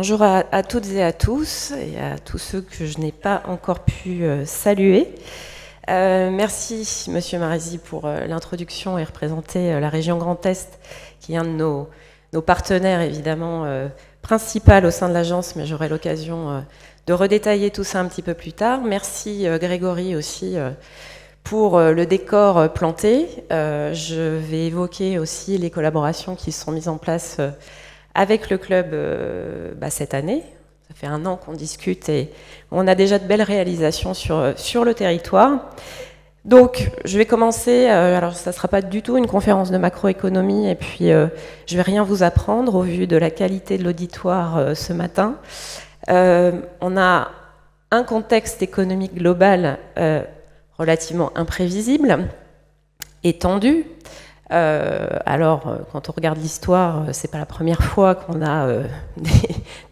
Bonjour à toutes et à tous, et à tous ceux que je n'ai pas encore pu saluer. Merci, Monsieur Marézy, pour l'introduction et représenter la région Grand Est, qui est un de nos partenaires, évidemment, principal au sein de l'agence, mais j'aurai l'occasion de redétailler tout ça un petit peu plus tard. Merci, Grégory, aussi, pour le décor planté. Je vais évoquer aussi les collaborations qui sont mises en place avec le club cette année. Ça fait 1 an qu'on discute et on a déjà de belles réalisations sur le territoire. Donc, je vais commencer, alors ça ne sera pas du tout une conférence de macroéconomie et puis je ne vais rien vous apprendre au vu de la qualité de l'auditoire ce matin. On a un contexte économique global relativement imprévisible et tendu. Quand on regarde l'histoire, c'est pas la première fois qu'on a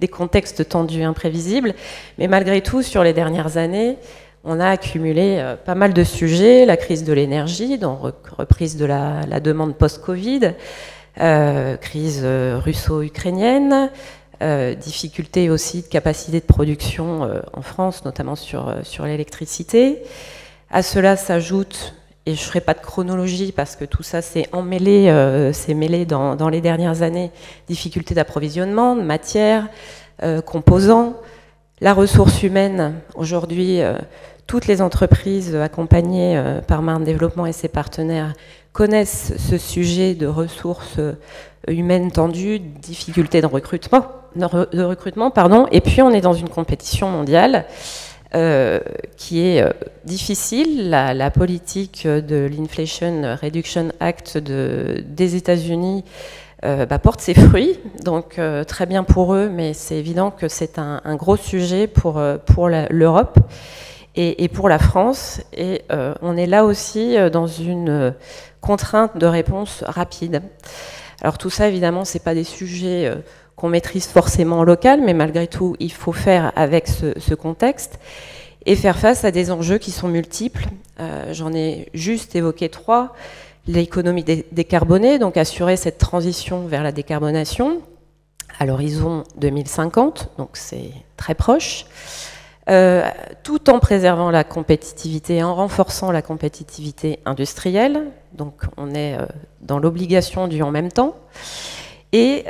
des contextes tendus, imprévisibles, mais malgré tout, sur les dernières années, on a accumulé pas mal de sujets, la crise de l'énergie, donc reprise de la demande post-Covid, crise russo-ukrainienne, difficulté aussi de capacité de production en France, notamment sur l'électricité. À cela s'ajoute, et je ne ferai pas de chronologie parce que tout ça s'est mêlé dans les dernières années, difficultés d'approvisionnement, de matières, composants, la ressource humaine. Aujourd'hui, toutes les entreprises accompagnées par Marne Développement et ses partenaires connaissent ce sujet de ressources humaines tendues, difficultés de recrutement, et puis on est dans une compétition mondiale qui est difficile. La politique de l'Inflation Reduction Act des États-Unis porte ses fruits, donc très bien pour eux, mais c'est évident que c'est un gros sujet pour l'Europe et pour la France, et on est là aussi dans une contrainte de réponse rapide. Alors tout ça, évidemment, c'est pas des sujets qu'on maîtrise forcément en local, mais malgré tout, il faut faire avec ce contexte et faire face à des enjeux qui sont multiples. J'en ai juste évoqué 3. L'économie décarbonée, donc assurer cette transition vers la décarbonation à l'horizon 2050, donc c'est très proche, tout en préservant la compétitivité et en renforçant la compétitivité industrielle. Donc on est dans l'obligation du en même temps. Et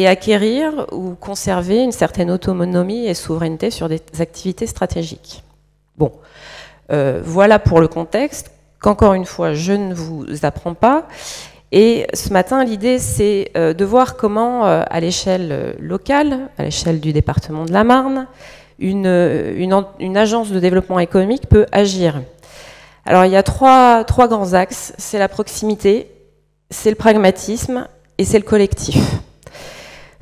acquérir ou conserver une certaine autonomie et souveraineté sur des activités stratégiques. Bon, voilà pour le contexte, qu'encore une fois, je ne vous apprends pas. Et ce matin, l'idée, c'est de voir comment, à l'échelle locale, à l'échelle du département de la Marne, une agence de développement économique peut agir. Alors, il y a trois grands axes. C'est la proximité, c'est le pragmatisme, et c'est le collectif.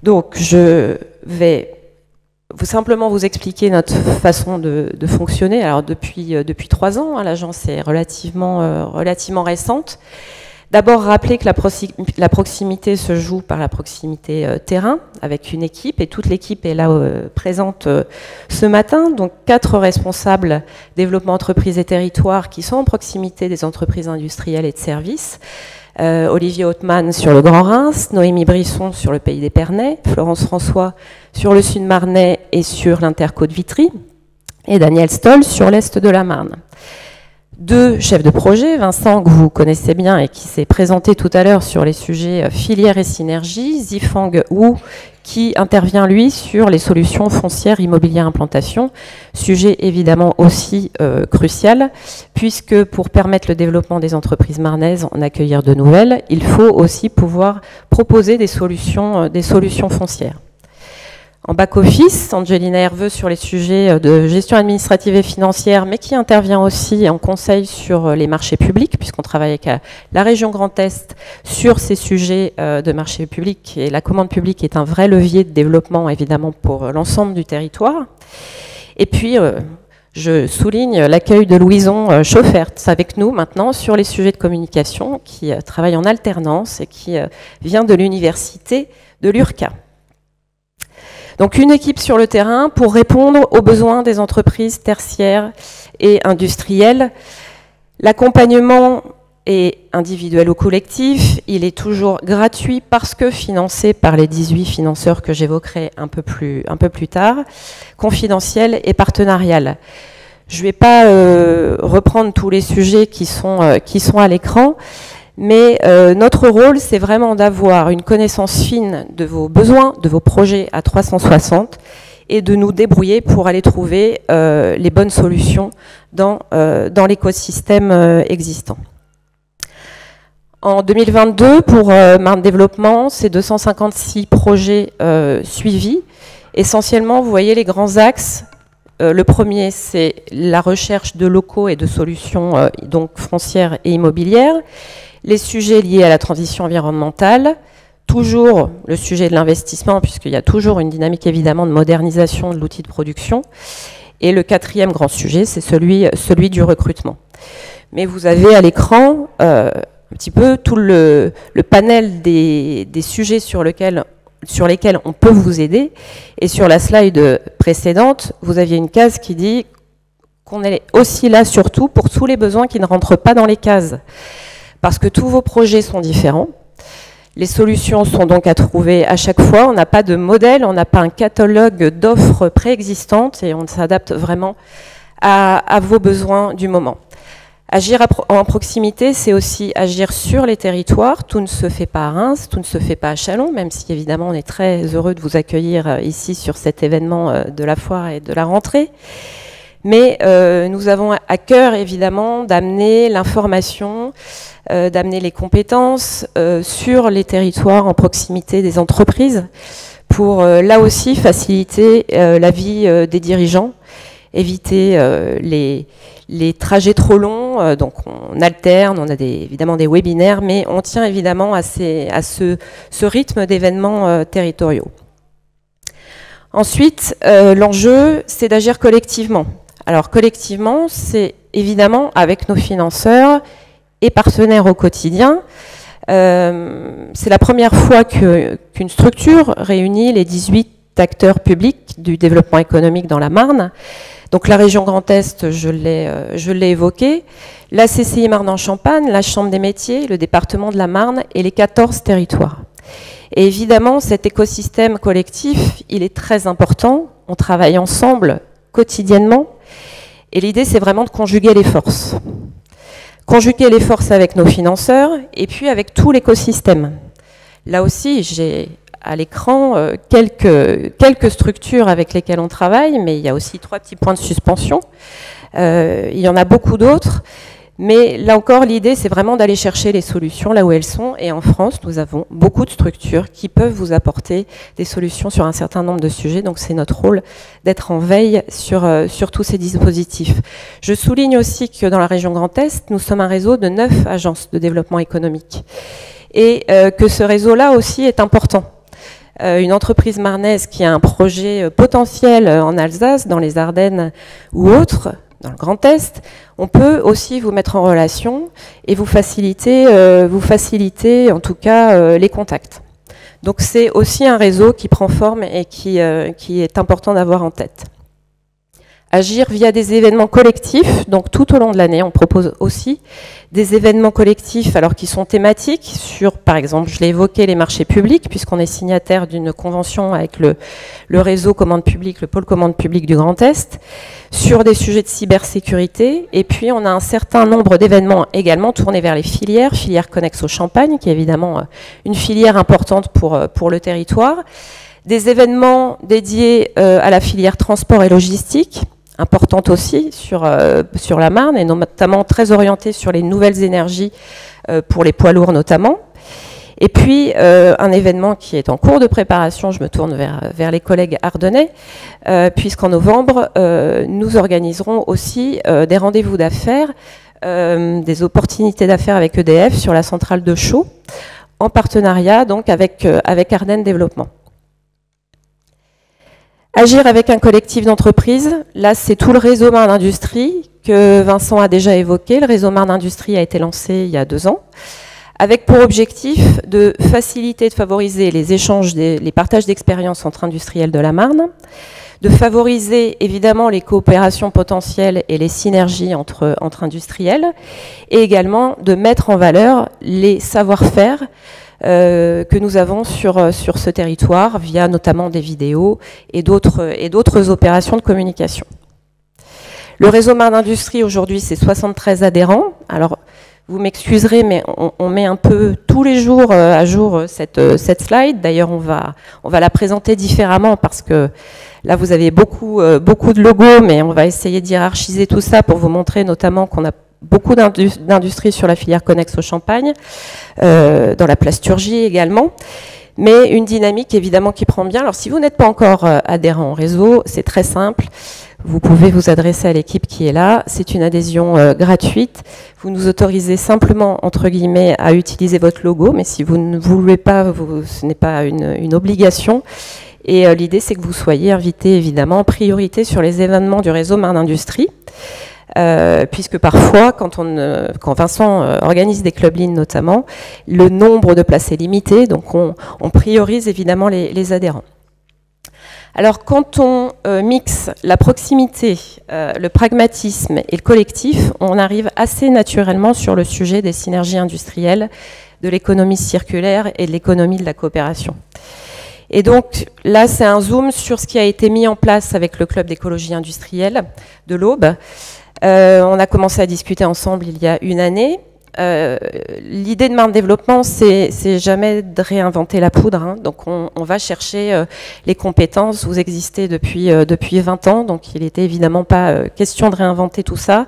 Donc, je vais simplement vous expliquer notre façon de fonctionner. Alors, depuis 3 ans, hein, l'agence est relativement récente. D'abord, rappeler que la proximité se joue par la proximité terrain, avec une équipe, et toute l'équipe est là présente ce matin. Donc, 4 responsables développement entreprises et territoires qui sont en proximité des entreprises industrielles et de services. Olivier Hautmann sur le Grand Reims, Noémie Brisson sur le Pays d'Épernay, Florence François sur le Sud Marnais et sur l'Interco de Vitry, et Daniel Stoll sur l'Est de la Marne. 2 chefs de projet, Vincent que vous connaissez bien et qui s'est présenté tout à l'heure sur les sujets filières et synergies, Zifang Wu qui intervient lui sur les solutions foncières immobilières implantation, sujet évidemment aussi crucial, puisque pour permettre le développement des entreprises marnaises, en accueillir de nouvelles, il faut aussi pouvoir proposer des solutions foncières. En back-office, Angelina Herveux sur les sujets de gestion administrative et financière, mais qui intervient aussi en conseil sur les marchés publics, puisqu'on travaille avec la région Grand Est sur ces sujets de marchés publics, et la commande publique est un vrai levier de développement, évidemment, pour l'ensemble du territoire. Et puis, je souligne l'accueil de Louison Schauffert avec nous maintenant sur les sujets de communication, qui travaille en alternance et qui vient de l'université de l'URCA. Donc une équipe sur le terrain pour répondre aux besoins des entreprises tertiaires et industrielles. L'accompagnement est individuel ou collectif, il est toujours gratuit parce que financé par les 18 financeurs que j'évoquerai un peu plus tard, confidentiel et partenarial. Je ne vais pas reprendre tous les sujets qui sont à l'écran, mais notre rôle, c'est vraiment d'avoir une connaissance fine de vos besoins, de vos projets à 360, et de nous débrouiller pour aller trouver les bonnes solutions dans l'écosystème existant. En 2022, pour Marne Développement, c'est 256 projets suivis. Essentiellement, vous voyez les grands axes. Le premier, c'est la recherche de locaux et de solutions donc foncières et immobilières. Les sujets liés à la transition environnementale. Toujours le sujet de l'investissement, puisqu'il y a toujours une dynamique évidemment de modernisation de l'outil de production. Et le quatrième grand sujet, c'est celui du recrutement. Mais vous avez à l'écran un petit peu tout le panel des sujets sur lesquels on peut vous aider. Et sur la slide précédente, vous aviez une case qui dit qu'on est aussi là surtout pour tous les besoins qui ne rentrent pas dans les cases. Parce que tous vos projets sont différents. Les solutions sont donc à trouver à chaque fois. On n'a pas de modèle, on n'a pas un catalogue d'offres préexistantes et on s'adapte vraiment à vos besoins du moment. Agir en proximité, c'est aussi agir sur les territoires. Tout ne se fait pas à Reims, tout ne se fait pas à Châlons, même si évidemment on est très heureux de vous accueillir ici sur cet événement de la foire et de la rentrée. Mais nous avons à cœur évidemment d'amener l'information, d'amener les compétences sur les territoires en proximité des entreprises pour là aussi faciliter la vie des dirigeants, éviter les trajets trop longs. Donc on alterne, on a évidemment des webinaires, mais on tient évidemment à ce rythme d'événements territoriaux. Ensuite, l'enjeu, c'est d'agir collectivement. Alors collectivement, c'est évidemment avec nos financeurs et partenaires au quotidien. C'est la première fois qu'une structure réunit les 18 acteurs publics du développement économique dans la Marne. Donc la région Grand Est, je l'ai évoqué, la CCI Marne-en-Champagne, la Chambre des métiers, le département de la Marne et les 14 territoires. Et évidemment, cet écosystème collectif, il est très important. On travaille ensemble quotidiennement. Et l'idée, c'est vraiment de conjuguer les forces. Conjuguer les forces avec nos financeurs et puis avec tout l'écosystème. Là aussi, j'ai à l'écran quelques structures avec lesquelles on travaille, mais il y a aussi 3 petits points de suspension. Il y en a beaucoup d'autres. Mais là encore, l'idée, c'est vraiment d'aller chercher les solutions là où elles sont. Et en France, nous avons beaucoup de structures qui peuvent vous apporter des solutions sur un certain nombre de sujets. Donc c'est notre rôle d'être en veille sur tous ces dispositifs. Je souligne aussi que dans la région Grand Est, nous sommes un réseau de 9 agences de développement économique. Et que ce réseau-là aussi est important. Une entreprise marnaise qui a un projet potentiel en Alsace, dans les Ardennes ou autres, dans le Grand Est, on peut aussi vous mettre en relation et vous faciliter en tout cas les contacts. Donc c'est aussi un réseau qui prend forme et qui est important d'avoir en tête. Agir via des événements collectifs, donc tout au long de l'année, on propose aussi des événements collectifs alors qui sont thématiques sur, par exemple, je l'ai évoqué, les marchés publics, puisqu'on est signataire d'une convention avec le réseau commande publique, le pôle commande publique du Grand Est, sur des sujets de cybersécurité. Et puis, on a un certain nombre d'événements également tournés vers les filières connexes au Champagne, qui est évidemment une filière importante pour le territoire. Des événements dédiés à la filière transport et logistique, importante aussi sur la Marne, et notamment très orientée sur les nouvelles énergies pour les poids lourds notamment. Et puis, un événement qui est en cours de préparation, je me tourne vers les collègues ardennais, puisqu'en novembre, nous organiserons aussi des rendez-vous d'affaires, des opportunités d'affaires avec EDF sur la centrale de Chaux, en partenariat donc avec Ardennes Développement. Agir avec un collectif d'entreprises, là c'est tout le réseau Marne Industrie que Vincent a déjà évoqué. Le réseau Marne Industrie a été lancé il y a 2 ans, avec pour objectif de faciliter, de favoriser les échanges, les partages d'expériences entre industriels de la Marne, de favoriser évidemment les coopérations potentielles et les synergies entre industriels, et également de mettre en valeur les savoir-faire que nous avons sur ce territoire via notamment des vidéos et d'autres opérations de communication. Le réseau Marne Industrie aujourd'hui c'est 73 adhérents. Alors vous m'excuserez, mais on met un peu tous les jours à jour cette slide. D'ailleurs, on va la présenter différemment parce que là, vous avez beaucoup de logos, mais on va essayer d'hiérarchiser tout ça pour vous montrer notamment qu'on a beaucoup d'industries sur la filière connexe au Champagne, dans la plasturgie également. Mais une dynamique évidemment qui prend bien. Alors si vous n'êtes pas encore adhérent au réseau, c'est très simple. Vous pouvez vous adresser à l'équipe qui est là. C'est une adhésion gratuite. Vous nous autorisez simplement, entre guillemets, à utiliser votre logo. Mais si vous ne voulez pas, ce n'est pas une obligation. Et l'idée, c'est que vous soyez invité, évidemment, en priorité sur les événements du réseau Marne Industrie. Puisque parfois, quand Vincent organise des club lignes notamment, le nombre de places est limité. Donc on priorise évidemment les adhérents. Alors quand on mixe la proximité, le pragmatisme et le collectif, on arrive assez naturellement sur le sujet des synergies industrielles, de l'économie circulaire et de l'économie de la coopération. Et donc là, c'est un zoom sur ce qui a été mis en place avec le club d'écologie industrielle de l'Aube. On a commencé à discuter ensemble il y a une année. L'idée de Marne Développement, c'est jamais de réinventer la poudre. Hein. Donc on va chercher les compétences. Vous existez depuis 20 ans, donc il n'était évidemment pas question de réinventer tout ça.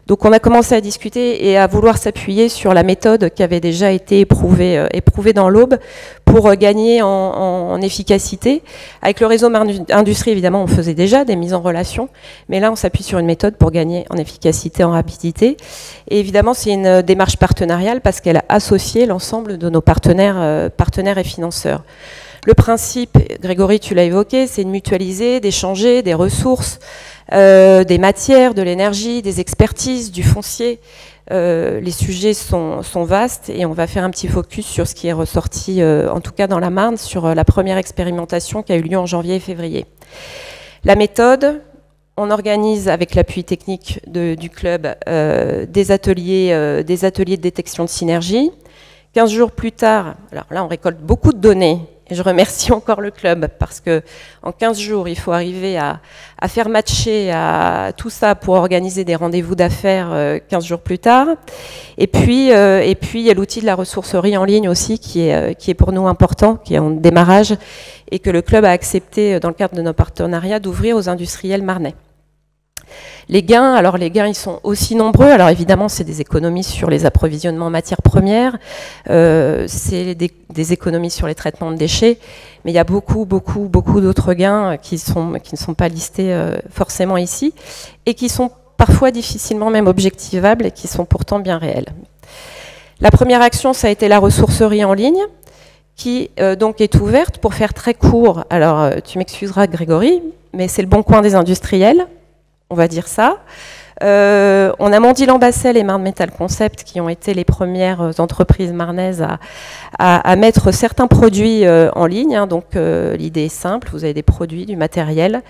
Donc on a commencé à discuter et à vouloir s'appuyer sur la méthode qui avait déjà été éprouvée dans l'Aube pour gagner en efficacité. Avec le réseau Marne Industrie, évidemment, on faisait déjà des mises en relation, mais là on s'appuie sur une méthode pour gagner en efficacité, en rapidité. Et évidemment, c'est une démarche partenariale parce qu'elle a associé l'ensemble de nos partenaires et financeurs. Le principe, Grégory, tu l'as évoqué, c'est de mutualiser, d'échanger des ressources, des matières, de l'énergie, des expertises, du foncier. Les sujets sont vastes et on va faire un petit focus sur ce qui est ressorti, en tout cas dans la Marne, sur la première expérimentation qui a eu lieu en janvier et février. La méthode, on organise avec l'appui technique du club des ateliers de détection de synergie. 15 jours plus tard, alors là on récolte beaucoup de données. Et je remercie encore le club parce que en 15 jours, il faut arriver à faire matcher à tout ça pour organiser des rendez-vous d'affaires 15 jours plus tard. Et puis il y a l'outil de la ressourcerie en ligne aussi qui est pour nous important, qui est en démarrage et que le club a accepté dans le cadre de nos partenariats d'ouvrir aux industriels marnais. Les gains, ils sont aussi nombreux. Alors évidemment, c'est des économies sur les approvisionnements en matières premières, c'est des économies sur les traitements de déchets, mais il y a beaucoup d'autres gains qui ne sont pas listés forcément ici et qui sont parfois difficilement même objectivables et qui sont pourtant bien réels. La première action, ça a été la ressourcerie en ligne, qui donc est ouverte. Pour faire très court, alors tu m'excuseras Grégory, mais c'est le bon coin des industriels. On va dire ça. On a Mondi-Lambassel et Marne Metal Concept qui ont été les premières entreprises marnaises à mettre certains produits en ligne. Hein. Donc l'idée est simple, vous avez des produits, du matériel,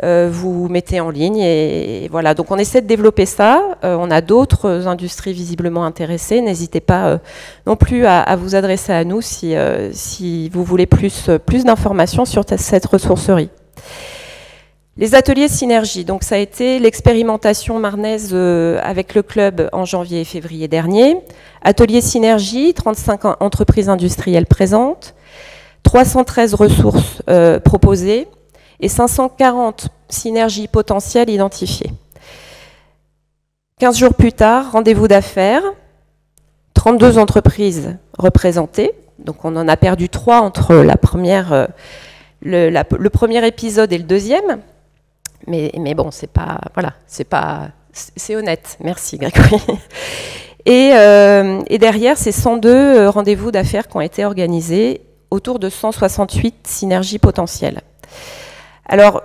vous mettez en ligne et voilà. Donc on essaie de développer ça. On a d'autres industries visiblement intéressées. N'hésitez pas non plus à vous adresser à nous si vous voulez plus d'informations sur cette ressourcerie. Les ateliers synergie, donc ça a été l'expérimentation marnaise avec le club en janvier et février dernier. Atelier synergie, 35 entreprises industrielles présentes, 313 ressources proposées et 540 synergies potentielles identifiées. 15 jours plus tard, rendez-vous d'affaires, 32 entreprises représentées, donc on en a perdu 3 entre le premier épisode et le deuxième. Mais bon, c'est pas, voilà, c'est honnête. Merci Grégory. Et derrière, c'est 102 rendez-vous d'affaires qui ont été organisés autour de 168 synergies potentielles. Alors,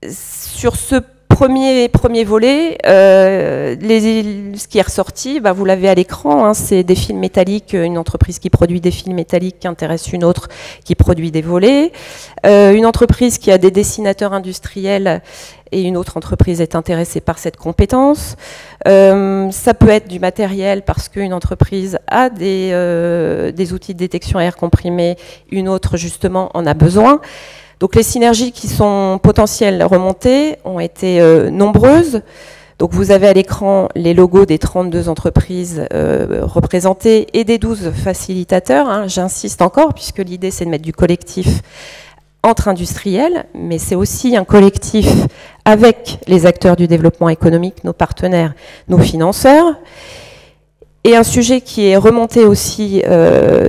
sur ce Premier volet, ce qui est ressorti, vous l'avez à l'écran, hein, c'est des fils métalliques, une entreprise qui produit des fils métalliques qui intéresse une autre qui produit des volets, une entreprise qui a des dessinateurs industriels et une autre entreprise est intéressée par cette compétence. Ça peut être du matériel parce qu'une entreprise a des outils de détection à air comprimé, une autre justement en a besoin. Donc les synergies qui sont potentielles remontées ont été nombreuses. Donc vous avez à l'écran les logos des 32 entreprises représentées et des 12 facilitateurs. Hein, j'insiste encore, puisque l'idée c'est de mettre du collectif entre industriels, mais c'est aussi un collectif avec les acteurs du développement économique, nos partenaires, nos financeurs. Et un sujet qui est remonté aussi,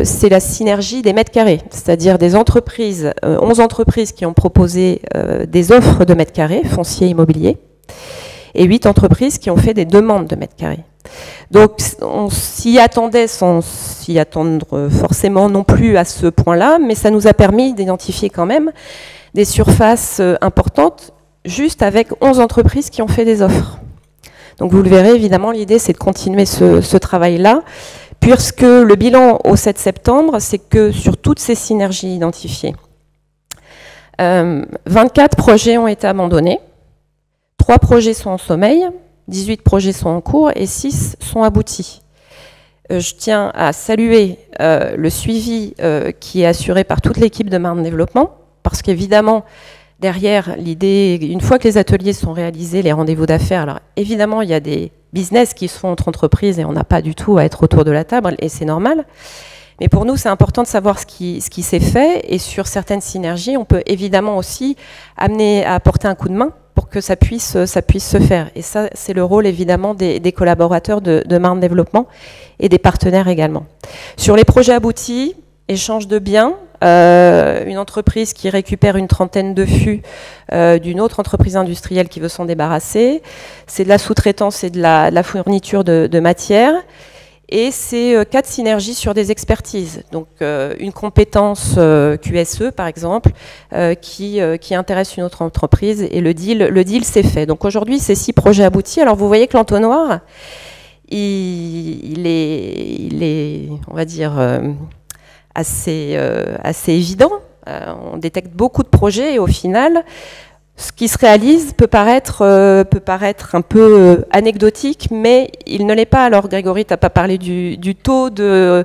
c'est la synergie des mètres carrés, c'est-à-dire des entreprises, 11 entreprises qui ont proposé des offres de mètres carrés, fonciers immobiliers, et 8 entreprises qui ont fait des demandes de mètres carrés. Donc on s'y attendait sans s'y attendre forcément non plus à ce point-là, mais ça nous a permis d'identifier quand même des surfaces importantes, juste avec 11 entreprises qui ont fait des offres. Donc vous le verrez, évidemment, l'idée c'est de continuer ce travail-là, puisque le bilan au 7 septembre, c'est que sur toutes ces synergies identifiées, 24 projets ont été abandonnés, 3 projets sont en sommeil, 18 projets sont en cours et 6 sont aboutis. Je tiens à saluer le suivi qui est assuré par toute l'équipe de Marne Développement, parce qu'évidemment, derrière l'idée, une fois que les ateliers sont réalisés, les rendez-vous d'affaires, alors évidemment, il y a des business qui se font entre entreprises et on n'a pas du tout à être autour de la table, et c'est normal. Mais pour nous, c'est important de savoir ce qui s'est fait, et sur certaines synergies, on peut évidemment aussi amener à apporter un coup de main pour que ça puisse se faire. Et ça, c'est le rôle évidemment des collaborateurs de Marne Développement et des partenaires également. Sur les projets aboutis, échange de biens, une entreprise qui récupère une trentaine de fûts d'une autre entreprise industrielle qui veut s'en débarrasser. C'est de la sous-traitance et de la fourniture de matières. Et c'est 4 synergies sur des expertises. Donc une compétence QSE, par exemple, qui intéresse une autre entreprise, et le deal s'est fait. Donc aujourd'hui, c'est 6 projets aboutis. Alors vous voyez que l'entonnoir, il est, on va dire, assez évident. On détecte beaucoup de projets et au final, ce qui se réalise peut paraître un peu anecdotique, mais il ne l'est pas. Alors Grégory, tu n'as pas parlé du taux de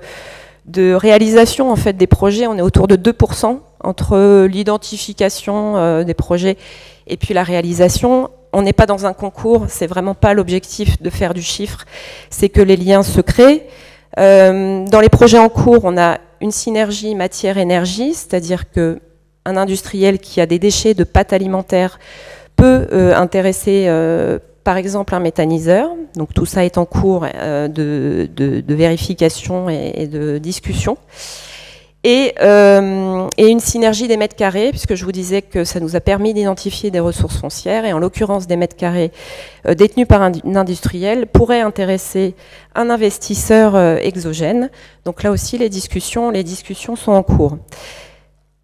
réalisation en fait, des projets. On est autour de 2% entre l'identification des projets et puis la réalisation. On n'est pas dans un concours, c'est vraiment pas l'objectif de faire du chiffre, c'est que les liens se créent. Dans les projets en cours, on a une synergie matière-énergie, c'est-à-dire que un industriel qui a des déchets de pâtes alimentaires peut intéresser par exemple un méthaniseur. Donc tout ça est en cours de vérification et de discussion. Et une synergie des mètres carrés, puisque je vous disais que ça nous a permis d'identifier des ressources foncières, et en l'occurrence des mètres carrés détenus par un industriel pourraient intéresser un investisseur exogène. Donc là aussi, les discussions sont en cours.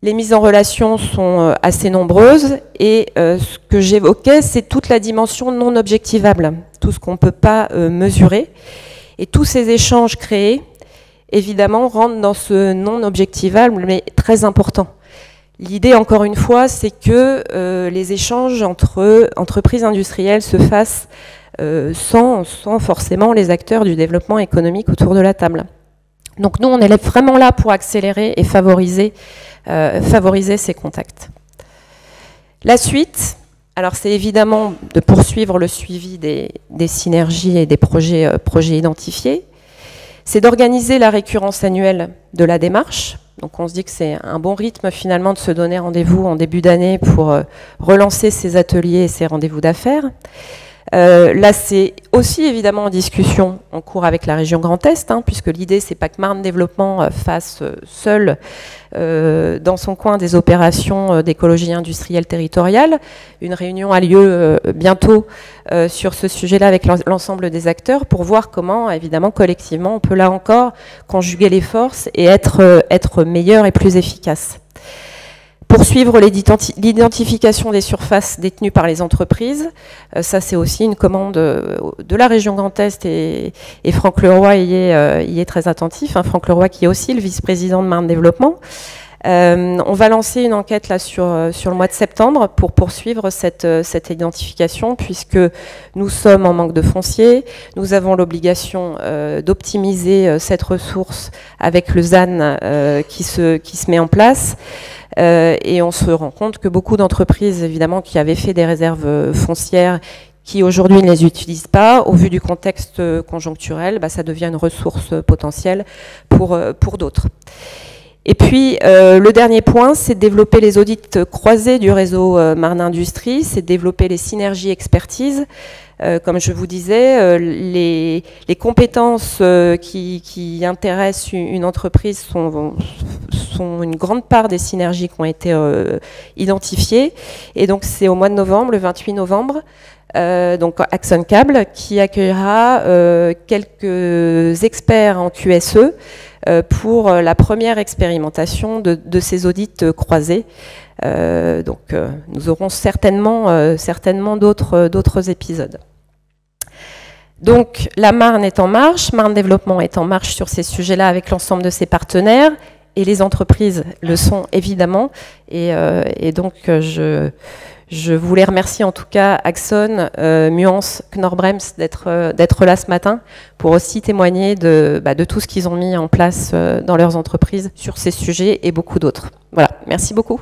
Les mises en relation sont assez nombreuses, et ce que j'évoquais, c'est toute la dimension non objectivable, tout ce qu'on ne peut pas mesurer. Et tous ces échanges créés, évidemment, rentrent dans ce non objectivable, mais très important. L'idée, encore une fois, c'est que les échanges entre entreprises industrielles se fassent sans forcément les acteurs du développement économique autour de la table. Donc nous, on est vraiment là pour accélérer et favoriser ces contacts. La suite, alors c'est évidemment de poursuivre le suivi des synergies et des projets identifiés. C'est d'organiser la récurrence annuelle de la démarche. Donc on se dit que c'est un bon rythme finalement de se donner rendez-vous en début d'année pour relancer ces ateliers et ces rendez-vous d'affaires. Là, c'est aussi évidemment en discussion en cours avec la région Grand Est, hein, puisque l'idée, c'est pas que Marne Développement fasse seul dans son coin des opérations d'écologie industrielle territoriale. Une réunion a lieu bientôt sur ce sujet-là avec l'ensemble des acteurs pour voir comment, évidemment, collectivement, on peut là encore conjuguer les forces et être meilleur et plus efficace. Poursuivre l'identification des surfaces détenues par les entreprises. Ça, c'est aussi une commande de la région Grand Est et Franck Leroy y est très attentif. Hein. Franck Leroy qui est aussi le vice-président de Marne Développement. On va lancer une enquête là sur le mois de septembre pour poursuivre cette identification, puisque nous sommes en manque de foncier. Nous avons l'obligation d'optimiser cette ressource avec le ZAN qui se met en place. Et on se rend compte que beaucoup d'entreprises, évidemment, qui avaient fait des réserves foncières, qui aujourd'hui ne les utilisent pas, au vu du contexte conjoncturel, ça devient une ressource potentielle pour d'autres. Et puis, le dernier point, c'est de développer les audits croisés du réseau Marne Industrie, c'est de développer les synergies expertise. Comme je vous disais, les compétences qui intéressent une entreprise sont une grande part des synergies qui ont été identifiées. Et donc, c'est au mois de novembre, le 28 novembre, donc Axon Cable, qui accueillera quelques experts en QSE pour la première expérimentation de ces audits croisés. Donc nous aurons certainement d'autres épisodes. Donc la Marne est en marche, Marne Développement est en marche sur ces sujets-là avec l'ensemble de ses partenaires, et les entreprises le sont évidemment. Et donc je voulais remercier en tout cas Axon, Muance, Knorr-Bremse d'être là ce matin pour aussi témoigner de tout ce qu'ils ont mis en place dans leurs entreprises sur ces sujets et beaucoup d'autres. Voilà, merci beaucoup.